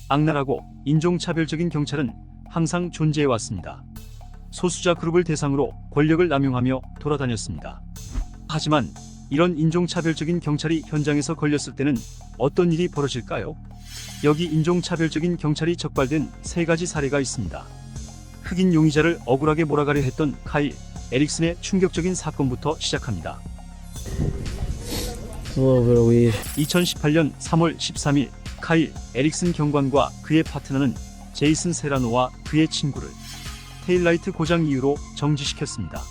악랄하고 인종차별적인 경찰은 항상 존재해왔습니다. 소수자 그룹을 대상으로 권력을 남용하며 돌아다녔습니다. 하지만 이런 인종차별적인 경찰이 현장에서 걸렸을 때는 어떤 일이 벌어질까요? 여기 인종차별적인 경찰이 적발된 3가지 사례가 있습니다. 흑인 용의자를 억울하게 몰아가려 했던 카일 에릭슨의 충격적인 사건부터 시작합니다. 2018년 3월 13일 카일 에릭슨 경관과 그의 파트너는 제이슨 세라노와 그의 친구를 테일라이트 고장 이유로 정지시켰습니다.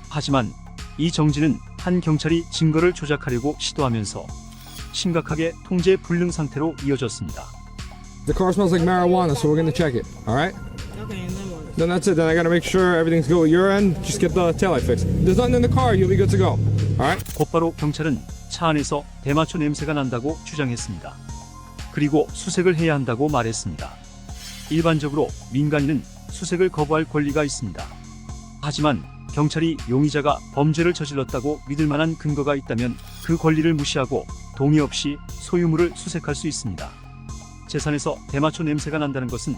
하지만 이 정지는 한 경찰이 증거를 조작하려고 시도하면서 심각하게 통제 불능 상태로 이어졌습니다. The car smells like marijuana, so we're gonna check it. All right? Then that's it. Then I gotta make sure everything's good with your end. Just get the taillight fixed. There's nothing in the car. You'll be good to go. All right? 곧바로 경찰은 차 안에서 대마초 냄새가 난다고 주장했습니다. 그리고 수색을 해야 한다고 말했습니다. 일반적으로 민간인은 수색을 거부할 권리가 있습니다. 하지만 경찰이 용의자가 범죄를 저질렀다고 믿을 만한 근거가 있다면 그 권리를 무시하고 동의 없이 소유물을 수색할 수 있습니다. 재산에서 대마초 냄새가 난다는 것은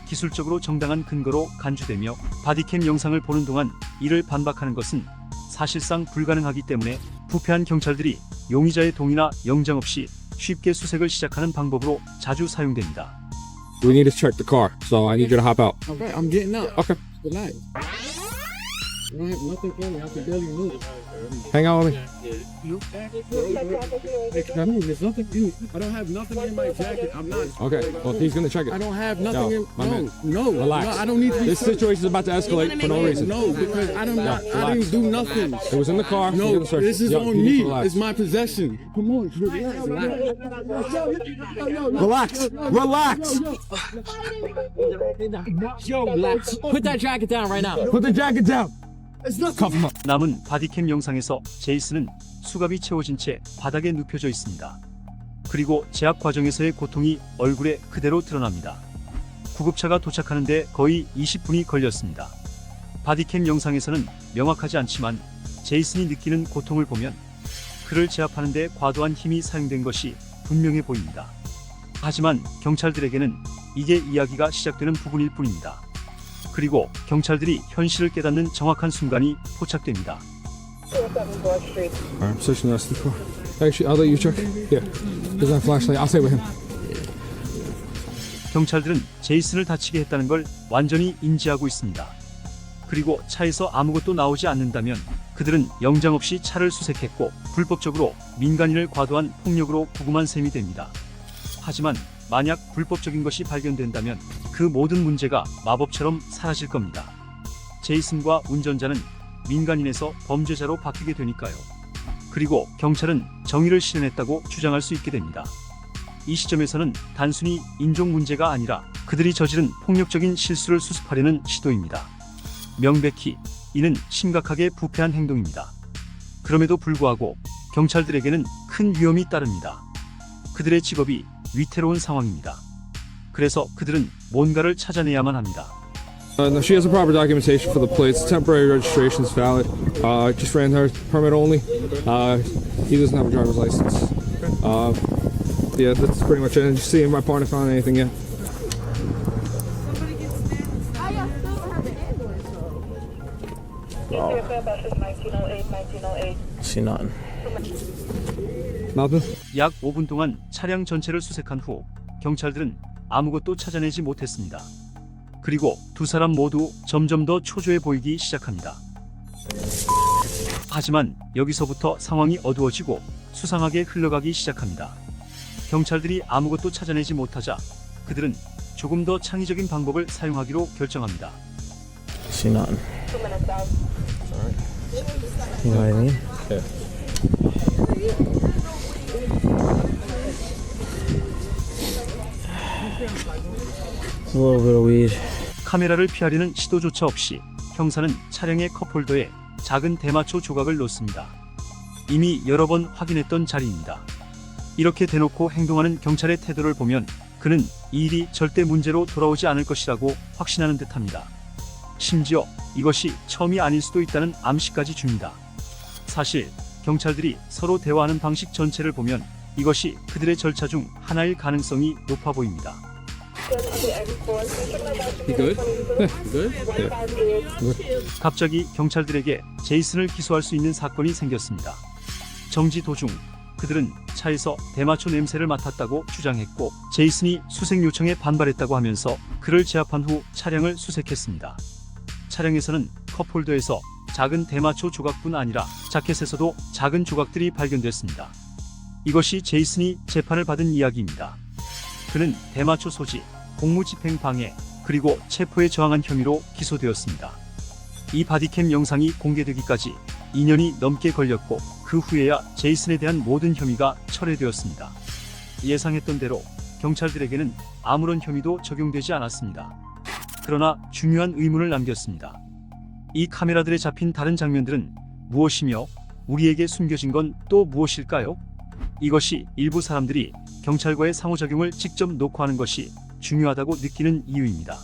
기술적으로 정당한 근거로 간주되며 바디캠 영상을 보는 동안 이를 반박하는 것은 사실상 불가능하기 때문에 부패한 경찰들이 용의자의 동의나 영장 없이 쉽게 수색을 시작하는 방법으로 자주 사용됩니다. We need to check the car, so I need you to hop out. Okay, I'm getting out. Okay. Relax. I don't have nothing for me. I can barely move. Hang out with me. I mean, there's nothing. I don't have nothing in my jacket. I'm not. Okay. Well, he's gonna check it. I don't have nothing Yo, in. my man. No, Relax. no, I don't need This situation is about to escalate for no reason. No, because I don't. I relax. didn't do nothing. It was in the car. No, You're gonna search this it. is Yo, on you need me. to relax. It's my possession. Come on, Relax. Relax. Yo, relax. Put that jacket down right now. Put the jacket down. Cuff him up. 남은 바디캠 영상에서 제이슨은 수갑이 채워진 채 바닥에 눕혀져 있습니다. 그리고 제압 과정에서의 고통이 얼굴에 그대로 드러납니다. 구급차가 도착하는데 거의 20분이 걸렸습니다. 바디캠 영상에서는 명확하지 않지만 제이슨이 느끼는 고통을 보면 그를 제압하는데 과도한 힘이 사용된 것이 분명해 보입니다. 하지만 경찰들에게는 이게 이야기가 시작되는 부분일 뿐입니다. 그리고 경찰들이 현실을 깨닫는 정확한 순간이 포착됩니다. Alright, I'm searching the rest of the car. Actually, I'll let you check. Yeah. There's that flashlight. I'll stay with him. 경찰들은 제이슨을 다치게 했다는 걸 완전히 인지하고 있습니다. 그리고 차에서 아무것도 나오지 않는다면 그들은 영장 없이 차를 수색했고 불법적으로 민간인을 과도한 폭력으로 구금한 셈이 됩니다. 하지만 만약 불법적인 것이 발견된다면 그 모든 문제가 마법처럼 사라질 겁니다. 제이슨과 운전자는 민간인에서 범죄자로 바뀌게 되니까요. 그리고 경찰은 정의를 실현했다고 주장할 수 있게 됩니다. 이 시점에서는 단순히 인종 문제가 아니라 그들이 저지른 폭력적인 실수를 수습하려는 시도입니다. 명백히 이는 심각하게 부패한 행동입니다. 그럼에도 불구하고 경찰들에게는 큰 위험이 따릅니다. 그들의 직업이 위태로운 상황입니다. 그래서 그들은 뭔가를 찾아내야만 합니다. No, she has a proper documentation for the plates. Temporary registration is valid. Just ran her permit only. He doesn't have a driver's license. Yeah, that's pretty much it. Did you see if my partner found anything yet? See nothing. Nothing? 약 5분 동안 차량 전체를 수색한 후 경찰들은 아무것도 찾아내지 못했습니다. 그리고 두 사람 모두 점점 더 초조해 보이기 시작합니다. 하지만 여기서부터 상황이 어두워지고 수상하게 흘러가기 시작합니다. 경찰들이 아무것도 찾아내지 못하자 그들은 조금 더 창의적인 방법을 사용하기로 결정합니다. See nothing. You know what I mean? Yeah. A little bit of weed. 카메라를 피하려는 시도조차 없이 형사는 차량의 컵홀더에 작은 대마초 조각을 놓습니다. 이미 여러 번 확인했던 자리입니다. 이렇게 대놓고 행동하는 경찰의 태도를 보면 그는 이 일이 절대 문제로 돌아오지 않을 것이라고 확신하는 듯합니다. 심지어 이것이 처음이 아닐 수도 있다는 암시까지 줍니다. 사실 경찰들이 서로 대화하는 방식 전체를 보면 이것이 그들의 절차 중 하나일 가능성이 높아 보입니다. You good? You good? 갑자기 경찰들에게 제이슨을 기소할 수 있는 사건이 생겼습니다. 정지 도중 그들은 차에서 대마초 냄새를 맡았다고 주장했고 제이슨이 수색 요청에 반발했다고 하면서 그를 제압한 후 차량을 수색했습니다. 차량에서는 컵홀더에서 작은 대마초 조각뿐 아니라 자켓에서도 작은 조각들이 발견됐습니다. 이것이 제이슨이 재판을 받은 이야기입니다. 그는 대마초 소지, 공무집행 방해, 그리고 체포에 저항한 혐의로 기소되었습니다. 이 바디캠 영상이 공개되기까지 2년이 넘게 걸렸고 그 후에야 제이슨에 대한 모든 혐의가 철회되었습니다. 예상했던 대로 경찰들에게는 아무런 혐의도 적용되지 않았습니다. 그러나 중요한 의문을 남겼습니다. 이 카메라들에 잡힌 다른 장면들은 무엇이며 우리에게 숨겨진 건 또 무엇일까요? 이것이 일부 사람들이 경찰과의 상호작용을 직접 녹화하는 것이 중요하다고 느끼는 이유입니다.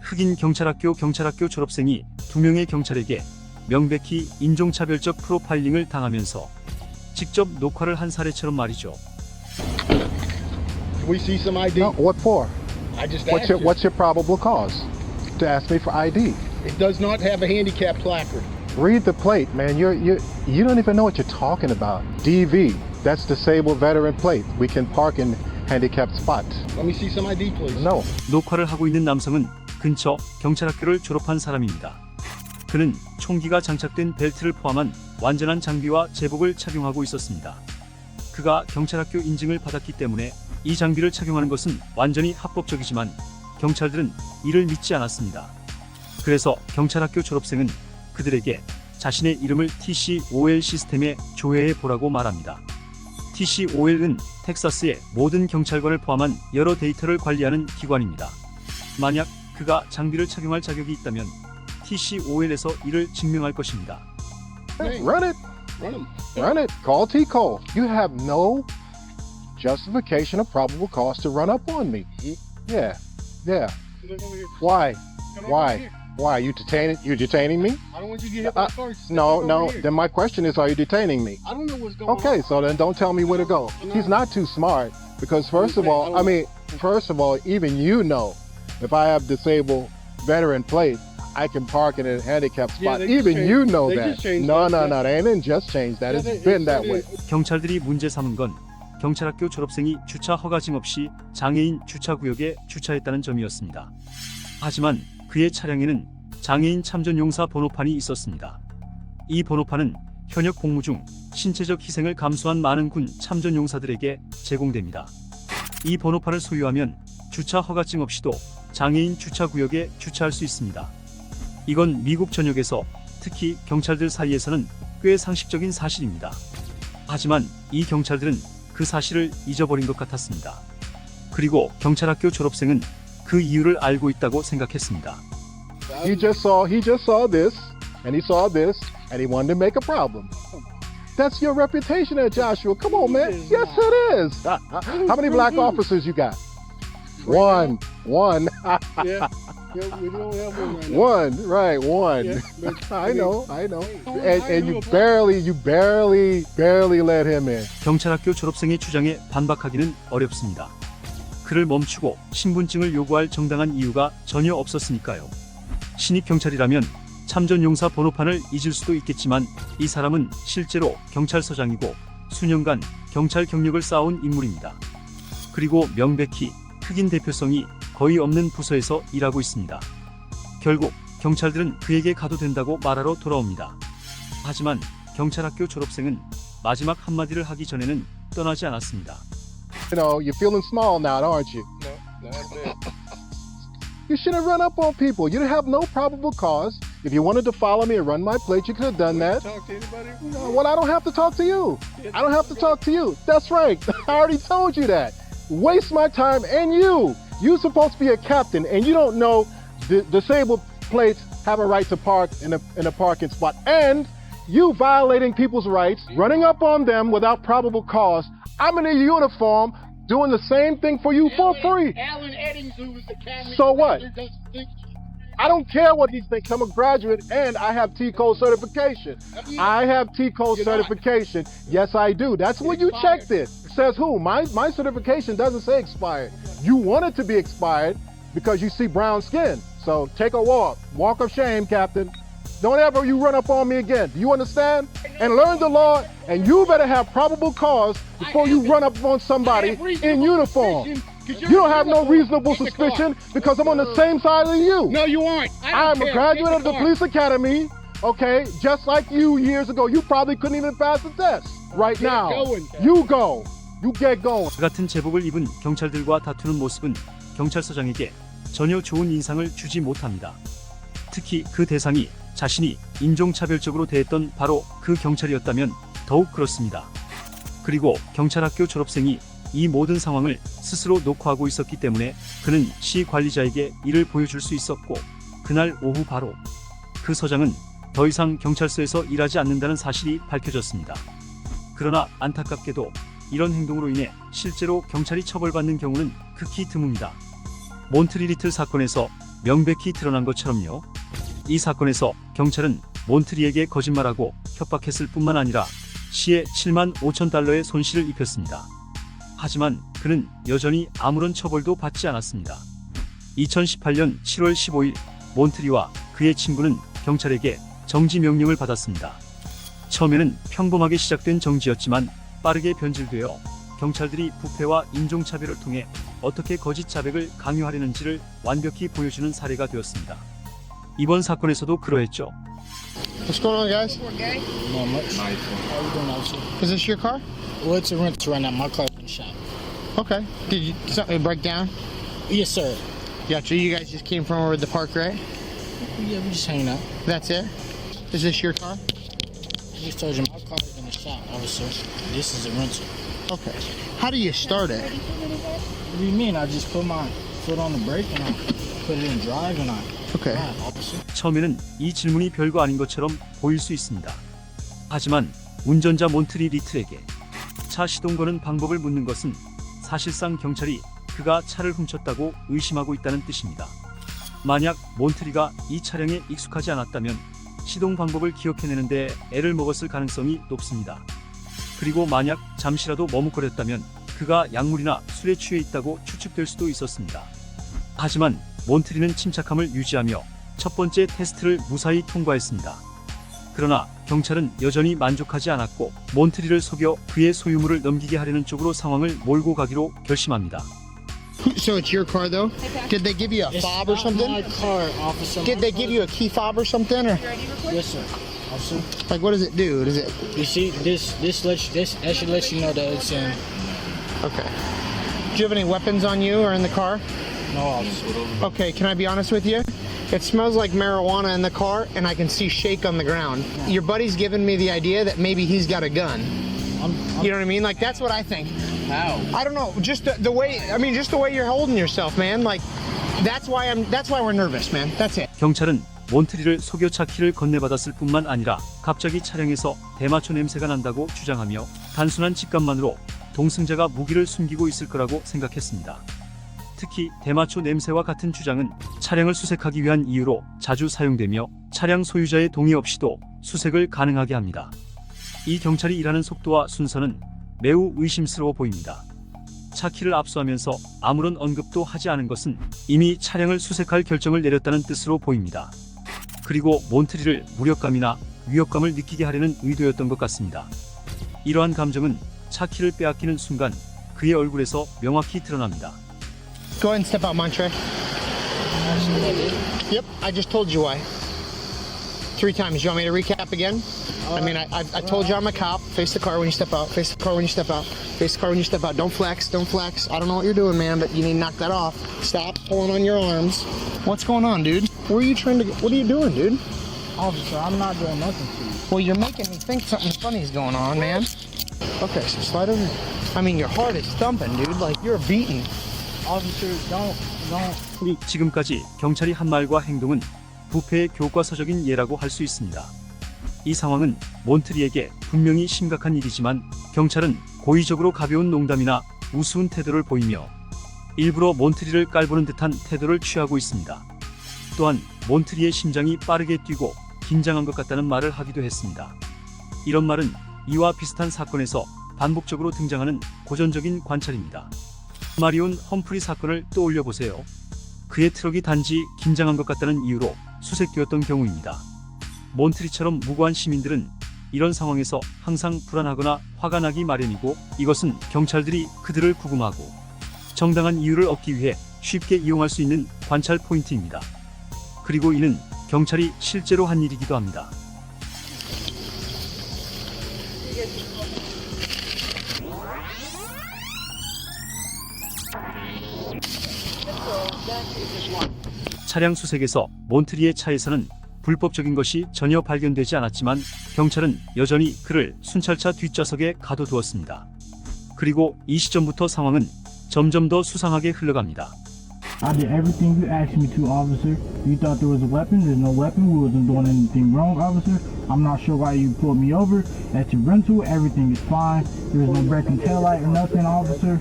흑인 경찰학교 졸업생이 2명의 경찰에게 명백히 인종차별적 프로파일링을 당하면서 직접 녹화를 한 사례처럼 말이죠. We see some ID. No, what for? I just asked you. What's your probable cause to ask me for ID? It does not have a handicap placard. Read the plate, man. You don't even know what you're talking about. DV. That's disabled veteran plate. We can park in handicapped spots. Let me see some ID, please. No. 녹화를 하고 있는 남성은 근처 경찰학교를 졸업한 사람입니다. 그는 총기가 장착된 벨트를 포함한 완전한 장비와 제복을 착용하고 있었습니다. 그가 경찰학교 인증을 받았기 때문에 이 장비를 착용하는 것은 완전히 합법적이지만 경찰들은 이를 믿지 않았습니다. 그래서 경찰학교 졸업생은 그들에게 자신의 이름을 TCOL 시스템에 조회해 보라고 말합니다. TCOL은 텍사스의 모든 경찰관을 포함한 여러 데이터를 관리하는 기관입니다. 만약 그가 장비를 착용할 자격이 있다면 TCOL에서 이를 증명할 것입니다. Run it. Run them. Run it. Call T-Cole. You have no justification or probable cause to run up on me. Yeah. Yeah. Why? Why? Why? You detaining me? I don't want you to get hit by a car. No, Step no. over here. Then my question is, are you detaining me? I don't know what's going on. Okay, so then don't tell me where to go. He's not too smart because first of all, even you know, if I have disabled veteran plate, I can park in a handicapped Yeah, spot. they just Even changed- you know they that. just changed No, that. no, they didn't just change that. Yeah, It's been that way. 경찰들이 문제 삼은 건 경찰학교 졸업생이 주차 허가증 없이 장애인 주차구역에 주차했다는 점이었습니다. 하지만 그의 차량에는 장애인 참전용사 번호판이 있었습니다. 이 번호판은 현역 복무 중 신체적 희생을 감수한 많은 군 참전용사들에게 제공됩니다. 이 번호판을 소유하면 주차 허가증 없이도 장애인 주차구역에 주차할 수 있습니다. 이건 미국 전역에서 특히 경찰들 사이에서는 꽤 상식적인 사실입니다. 하지만 이 경찰들은 그 사실을 잊어버린 것 같았습니다. 그리고 경찰학교 졸업생은 그 이유를 알고 있다고 생각했습니다. He just saw this, and he saw this, and he wanted to make a problem. That's your reputation there, Joshua. Come on, man. Yes, it is. How many black officers you got? One. Yeah. Yeah, we don't have one right now. One, right, one. Yeah, but, I know. I And you knew barely let him in. 경찰학교 졸업생의 주장에 반박하기는 어렵습니다. 그를 멈추고 신분증을 요구할 정당한 이유가 전혀 없었으니까요. 신입 경찰이라면 참전용사 번호판을 잊을 수도 있겠지만 이 사람은 실제로 경찰서장이고 수년간 경찰 경력을 쌓아온 인물입니다. 그리고 명백히 흑인 대표성이 거의 없는 부서에서 일하고 있습니다. 결국 경찰들은 그에게 가도 된다고 말하러 돌아옵니다. 하지만 경찰학교 졸업생은 마지막 한마디를 하기 전에는 떠나지 않았습니다. You know, you're feeling small now, aren't you? No, not that. You shouldn't run up on people. You have no probable cause. If you wanted to follow me and run my plate, you could have done that. Talk to anybody? Well, I don't have to talk to you. I don't have to talk to you. That's right. I already told you that. Waste my time and you. You're supposed to be a captain, and you don't know the disabled plates have a right to park in a parking spot. And you violating people's rights, running up on them without probable cause. I'm in a uniform doing the same thing for you for free. Alan Eddings, who was the camera. So what? I don't care what he thinks. I'm a graduate and I have T-code certification. I have T-code certification. Yes, I do. That's where you checked it. Says who? My certification doesn't say expired. You want it to be expired because you see brown skin. So take a walk. Walk of shame, Captain. Don't ever you run up on me again. Do you understand? And learn the law, and you better have probable cause before you run up on somebody in uniform. You don't have no reasonable suspicion because I'm on the same side as you. No, you aren't. I'm a graduate of the police academy, okay? Just like you years ago. You probably couldn't even pass the test. Right now, you go. You get going. 같은 제복을 입은 경찰들과 다투는 모습은 경찰서장에게 전혀 좋은 인상을 주지 못합니다. 특히 그 대상이 자신이 인종차별적으로 대했던 바로 그 경찰이었다면 더욱 그렇습니다. 그리고 경찰학교 졸업생이 이 모든 상황을 스스로 녹화하고 있었기 때문에 그는 시 관리자에게 이를 보여줄 수 있었고, 그날 오후 바로 그 서장은 더 이상 경찰서에서 일하지 않는다는 사실이 밝혀졌습니다. 그러나 안타깝게도 이런 행동으로 인해 실제로 경찰이 처벌받는 경우는 극히 드뭅니다. 몬트리 리틀 사건에서 명백히 드러난 것처럼요. 이 사건에서 경찰은 몬트리에게 거짓말하고 협박했을 뿐만 아니라 시에 7만 5천 달러의 손실을 입혔습니다. 하지만 그는 여전히 아무런 처벌도 받지 않았습니다. 2018년 7월 15일 몬트리와 그의 친구는 경찰에게 정지 명령을 받았습니다. 처음에는 평범하게 시작된 정지였지만 빠르게 변질되어 경찰들이 부패와 인종차별을 통해 어떻게 거짓 자백을 강요하려는지를 완벽히 보여주는 사례가 되었습니다. 이번 사건에서도 그러했죠. What's going on, guys? Not much. How you doing, officer? Is this your car? Well, it's a rental right now. My car's in the shop. Okay. Did something break down? Yes, sir. Gotcha. You guys just came from over the park, right? Yeah, we just hanging out. That's it? Is this your car? I just told you my car's in the shop, officer. This is a rental. Okay. How do you start it? What do you mean? I just put my foot on the brake and I put it in drive and I Okay. drive, officer. 처음에는 이 질문이 별거 아닌 것처럼 보일 수 있습니다. 하지만 운전자 몬트리 리틀에게 차 시동 거는 방법을 묻는 것은 사실상 경찰이 그가 차를 훔쳤다고 의심하고 있다는 뜻입니다. 만약 몬트리가 이 차량에 익숙하지 않았다면 시동 방법을 기억해내는데 애를 먹었을 가능성이 높습니다. 그리고 만약 잠시라도 머뭇거렸다면 그가 약물이나 술에 취해 있다고 추측될 수도 있었습니다. 하지만 몬트리는 침착함을 유지하며 첫 번째 테스트를 무사히 통과했습니다. 그러나 경찰은 여전히 만족하지 않았고 몬트리를 속여 그의 소유물을 넘기게 하려는 쪽으로 상황을 몰고 가기로 결심합니다. So it's your car, though? Did they give you a It's fob or not something? my car, officer. Did they give you a key fob or something? Or Yes, sir. Officer. like, what does it do? Does it? You see, this that should let you know that it's in. Okay. Do you have any weapons on you or in the car? No, officer. Okay. Can I be honest with you? It smells like marijuana in the car, and I can see shake on the ground. Your buddy's giving me the idea that maybe he's got a gun. You know what I mean? Like, that's what I think. How? I don't know. Just the way. I mean, just the way you're holding yourself, man. Like, that's why we're nervous, man. That's it. 경찰은 몬트리를 속여 차 키를 건네받았을 뿐만 아니라 갑자기 차량에서 대마초 냄새가 난다고 주장하며 단순한 직감만으로 동승자가 무기를 숨기고 있을 거라고 생각했습니다. 특히 대마초 냄새와 같은 주장은 차량을 수색하기 위한 이유로 자주 사용되며 차량 소유자의 동의 없이도 수색을 가능하게 합니다. 이 경찰이 일하는 속도와 순서는 매우 의심스러워 보입니다. 차 키를 압수하면서 아무런 언급도 하지 않은 것은 이미 차량을 수색할 결정을 내렸다는 뜻으로 보입니다. 그리고 몬트리를 무력감이나 위협감을 느끼게 하려는 의도였던 것 같습니다. 이러한 감정은 차 키를 빼앗기는 순간 그의 얼굴에서 명확히 드러납니다. Go ahead and step out, Montre. Yep. I just told you why. 3 times. You want me to recap again? I mean, I told you I'm a cop. Face the car when you step out. Face the car when you step out. Face the car when you step out. Don't flex. Don't flex. I don't know what you're doing, man, but you need to knock that off. Stop pulling on your arms. What's going on, dude? Where are you trying to get? What are you doing, dude? Officer, I'm not doing nothing to you. Well, you're making me think something funny is going on, man. Okay, so slide over here. I mean, your heart is thumping, dude. Like, you're beating. Officer, don't. 지금까지 경찰이 한 말과 행동은 부패의 교과서적인 예라고 할 수 있습니다. 이 상황은 몬트리에게 분명히 심각한 일이지만 경찰은 고의적으로 가벼운 농담이나 우스운 태도를 보이며 일부러 몬트리를 깔보는 듯한 태도를 취하고 있습니다. 또한 몬트리의 심장이 빠르게 뛰고 긴장한 것 같다는 말을 하기도 했습니다. 이런 말은 이와 비슷한 사건에서 반복적으로 등장하는 고전적인 관찰입니다. 마리온 험프리 사건을 떠올려 보세요. 그의 트럭이 단지 긴장한 것 같다는 이유로 수색되었던 경우입니다. 몬트리처럼 무고한 시민들은 이런 상황에서 항상 불안하거나 화가 나기 마련이고, 이것은 경찰들이 그들을 구금하고 정당한 이유를 얻기 위해 쉽게 이용할 수 있는 관찰 포인트입니다. 그리고 이는 경찰이 실제로 한 일이기도 합니다. 차량 수색에서 몬트리의 차에서는 불법적인 것이 전혀 발견되지 않았지만 경찰은 여전히 그를 순찰차 뒷좌석에 가둬두었습니다. 그리고 이 시점부터 상황은 점점 더 수상하게 흘러갑니다. I did everything you asked me to, officer. You thought there was a weapon. There's no weapon. We wasn't doing anything wrong, officer. I'm not sure why you pulled me over. At your rental, everything is fine. There was no breaking taillight or nothing, officer.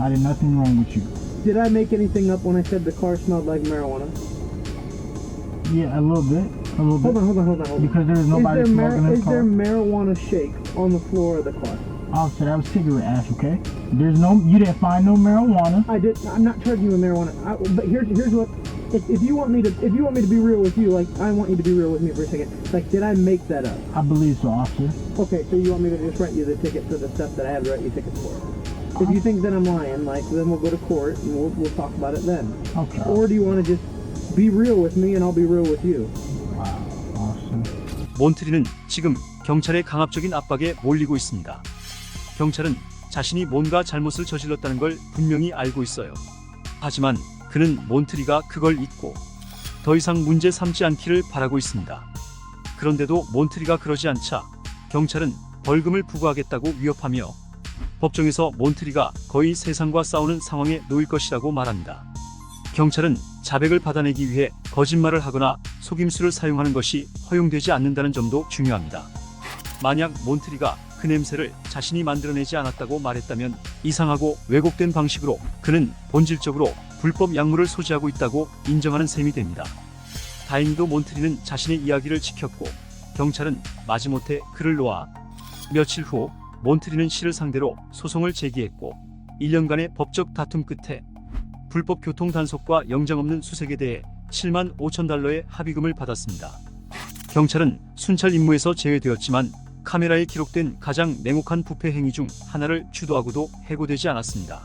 I did nothing wrong with you. Did I make anything up when I said the car smelled like marijuana? Yeah, a little bit. A little bit. Hold on. Because there's nobody smoking in the Is there car. marijuana shake on the floor of the car? Officer, that was cigarette ash, okay? You didn't find no marijuana. I'm not charging you with marijuana. But here's what. If you want me to be real with you, like I want you to be real with me for a second. Like, did I make that up? I believe so, officer. Okay, so you want me to just write you the ticket for the stuff that I have to write you tickets for? If you think that I'm lying, like, then we'll go to court and we'll talk about it then. Okay. Or do you want to just be real with me and I'll be real with you? Wow, awesome. 몬트리는 지금 경찰의 강압적인 압박에 몰리고 있습니다. 경찰은 자신이 뭔가 잘못을 저질렀다는 걸 분명히 알고 있어요. 하지만 그는 몬트리가 그걸 잊고 더 이상 문제 삼지 않기를 바라고 있습니다. 그런데도 몬트리가 그러지 않자 경찰은 벌금을 부과하겠다고 위협하며 법정에서 몬트리가 거의 세상과 싸우는 상황에 놓일 것이라고 말합니다. 경찰은 자백을 받아내기 위해 거짓말을 하거나 속임수를 사용하는 것이 허용되지 않는다는 점도 중요합니다. 만약 몬트리가 그 냄새를 자신이 만들어내지 않았다고 말했다면 이상하고 왜곡된 방식으로 그는 본질적으로 불법 약물을 소지하고 있다고 인정하는 셈이 됩니다. 다행히도 몬트리는 자신의 이야기를 지켰고 경찰은 마지못해 그를 놓아 며칠 후 몬트리는 시를 상대로 소송을 제기했고 1년간의 법적 다툼 끝에 불법 교통 단속과 영장 없는 수색에 대해 7만 5천 달러의 합의금을 받았습니다. 경찰은 순찰 임무에서 제외되었지만 카메라에 기록된 가장 냉혹한 부패 행위 중 하나를 주도하고도 해고되지 않았습니다.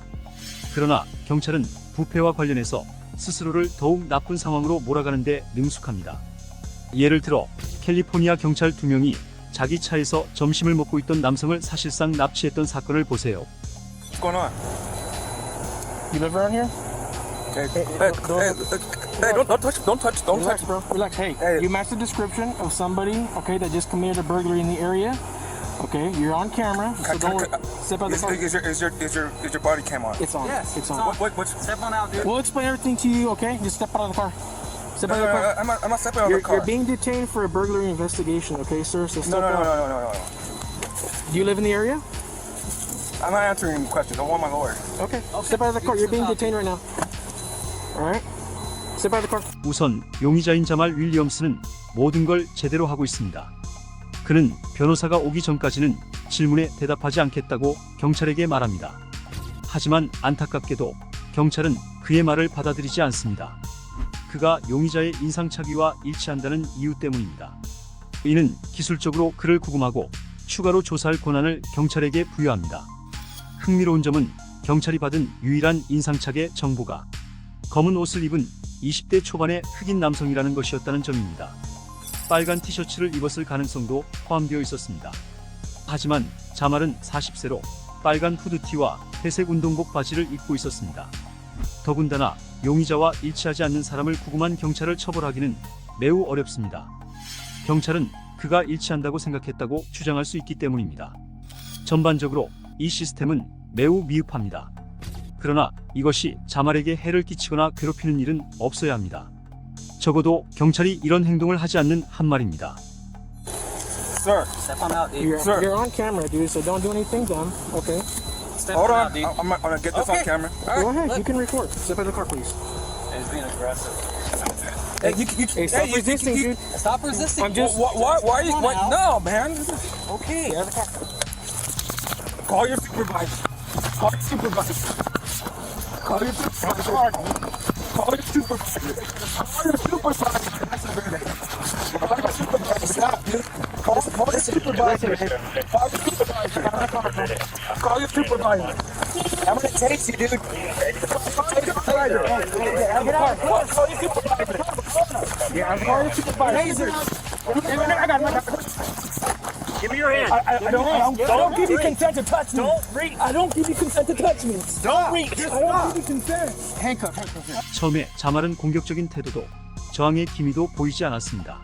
그러나 경찰은 부패와 관련해서 스스로를 더욱 나쁜 상황으로 몰아가는 데 능숙합니다. 예를 들어 캘리포니아 경찰 2명이 자기 차에서 점심을 먹고 있던 남성을 사실상 납치했던 사건을 보세요. What's going on? You live around here? Hey, don't touch. Relax, bro. Relax. Hey, you match the description of somebody, okay, that just committed a burglary in the area. Okay, you're on camera, so don't worry. Step out of the car. Is your body cam on? It's on. Yes. It's on. What's step on out, dude? We'll explain everything to you, okay? Just step out of the car. Step out of the car. I'm not stepping out of the car. You're being detained for a burglary investigation, okay, sir? So step No. out. Do you live in the area? I'm not answering questions. I want my lawyer. Okay. Step out of the car. You're being detained right now. All right. Step out of the car. 우선 용의자인 자말 윌리엄스는 모든 걸 제대로 하고 있습니다. 그는 변호사가 오기 전까지는 질문에 대답하지 않겠다고 경찰에게 말합니다. 하지만 안타깝게도 경찰은 그의 말을 받아들이지 않습니다. 그가 용의자의 인상착의와 일치한다는 이유 때문입니다. 이는 기술적으로 그를 구금하고 추가로 조사할 권한을 경찰에게 부여합니다. 흥미로운 점은 경찰이 받은 유일한 인상착의 정보가 검은 옷을 입은 20대 초반의 흑인 남성이라는 것이었다는 점입니다. 빨간 티셔츠를 입었을 가능성도 포함되어 있었습니다. 하지만 자말은 40세로 빨간 후드티와 회색 운동복 바지를 입고 있었습니다. 더군다나 용의자와 일치하지 않는 사람을 구금한 경찰을 처벌하기는 매우 어렵습니다. 경찰은 그가 일치한다고 생각했다고 주장할 수 있기 때문입니다. 전반적으로 이 시스템은 매우 미흡합니다. 그러나 이것이 자말에게 해를 끼치거나 괴롭히는 일은 없어야 합니다. 적어도 경찰이 이런 행동을 하지 않는 한 말입니다. Sir, step on out, dude. You're on camera, dude, so don't do anything dumb, okay? Hold on. I'm gonna get this on camera. Go ahead, you can record. Step out of the car, please. He's being aggressive. Hey, stop resisting, dude. Stop resisting. I'm just. Why are you? What? No, man. Okay. Call your supervisor. Call your supervisor. Call your supervisor. Call your supervisor. Call your supervisor. Call your supervisor. Stop, dude. Call your supervisor. Call your supervisor. Call your supervisor. I'm gonna chase you, dude. Call your supervisor. Call your supervisor. Yeah, call your supervisor. I got my. Give me your hand. I don't give you consent to touch me. I don't give you consent to touch me. Don't reach. I don't give you consent. Handcuff. 처음에 자말은 공격적인 태도도 저항의 기미도 보이지 않았습니다.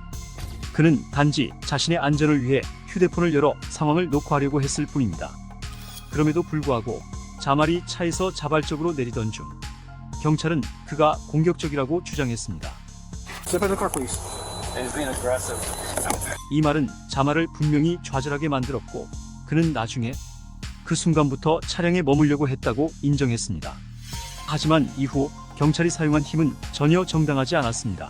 그는 단지 자신의 안전을 위해 휴대폰을 열어 상황을 녹화하려고 했을 뿐입니다. 그럼에도 불구하고 자말이 차에서 자발적으로 내리던 중 경찰은 그가 공격적이라고 주장했습니다. Step in the car, please. He's being aggressive. 이 말은 자말을 분명히 좌절하게 만들었고 그는 나중에 그 순간부터 차량에 머물려고 했다고 인정했습니다. 하지만 이후 경찰이 사용한 힘은 전혀 정당하지 않았습니다.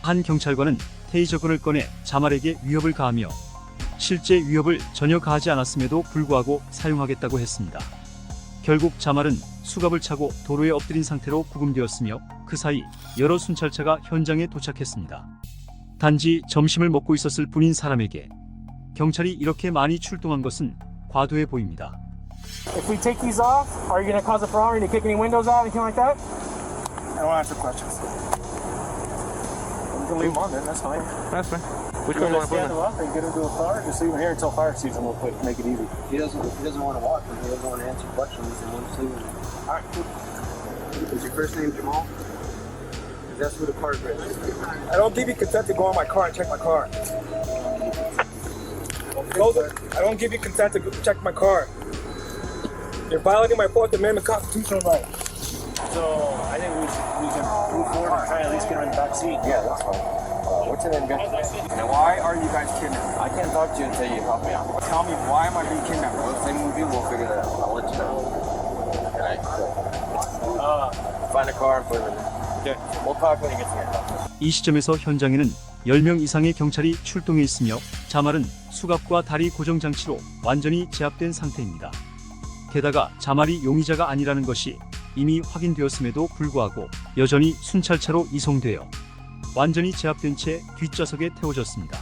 한 경찰관은 테이저건을 꺼내 자말에게 위협을 가하며 실제 위협을 전혀 가하지 않았음에도 불구하고 사용하겠다고 했습니다. 결국 자말은 수갑을 차고 도로에 엎드린 상태로 구금되었으며 그 사이 여러 순찰차가 현장에 도착했습니다. 단지 점심을 먹고 있었을 뿐인 사람에게 경찰이 이렇게 많이 출동한 것은 과도해 보입니다. If we take these off, are you going to cause a problem? Are you going to kick any windows out, anything like that? I don't answer questions. You can leave them on then, that's fine. That's fine. Which You're one do going I to stand put in? them up and get them to a car? Just leave them here until fire season real quick, make it easy. He doesn't want to walk. He doesn't want to answer questions. He wants to. All right, cool. Is your first name Jamal? That's who the car is. I don't give you consent to go in my car and check my car. I don't give you consent to check my car. You're violating my Fourth Amendment constitutional right. So I think we can move forward and try at least get her in the back seat. Yeah, that's fine. What's your name again? And why are you guys kidnapped? I can't talk to you until you help me out. Tell me, why am I being kidnapped? Well, if they move you, we'll figure that out. I'll let you know. Okay. Find a car and put it in there. Okay. We'll talk when he gets here. 이 시점에서 현장에는 10명 이상의 경찰이 출동해 있으며 자말은 수갑과 다리 고정 장치로 완전히 제압된 상태입니다. 게다가 자말이 용의자가 아니라는 것이 이미 확인되었음에도 불구하고 여전히 순찰차로 이송되어 완전히 제압된 채 뒷좌석에 태워졌습니다.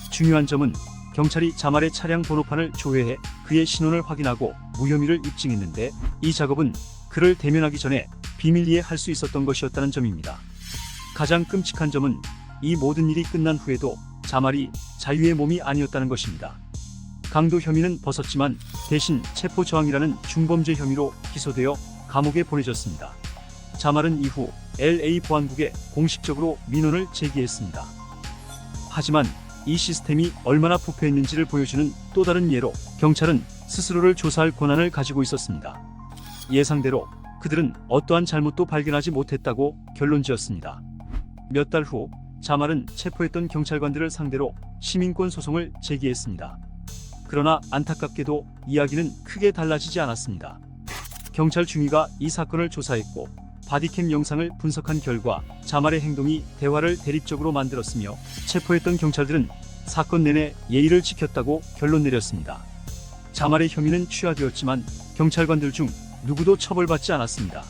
중요한 점은 경찰이 자말의 차량 번호판을 조회해 그의 신원을 확인하고 무혐의를 입증했는데 이 작업은 그를 대면하기 전에 비밀리에 할 수 있었던 것이었다는 점입니다. 가장 끔찍한 점은 이 모든 일이 끝난 후에도 자말이 자유의 몸이 아니었다는 것입니다. 강도 혐의는 벗었지만 대신 체포저항이라는 중범죄 혐의로 기소되어 감옥에 보내졌습니다. 자말은 이후 LA 보안국에 공식적으로 민원을 제기했습니다. 하지만 이 시스템이 얼마나 부패했는지를 보여주는 또 다른 예로 경찰은 스스로를 조사할 권한을 가지고 있었습니다. 예상대로 그들은 어떠한 잘못도 발견하지 못했다고 결론지었습니다. 몇 달 후 자말은 체포했던 경찰관들을 상대로 시민권 소송을 제기했습니다. 그러나 안타깝게도 이야기는 크게 달라지지 않았습니다. 경찰 중위가 이 사건을 조사했고 바디캠 영상을 분석한 결과 자말의 행동이 대화를 대립적으로 만들었으며 체포했던 경찰들은 사건 내내 예의를 지켰다고 결론 내렸습니다. 자말의 혐의는 취하되었지만 경찰관들 중 누구도 처벌받지 않았습니다.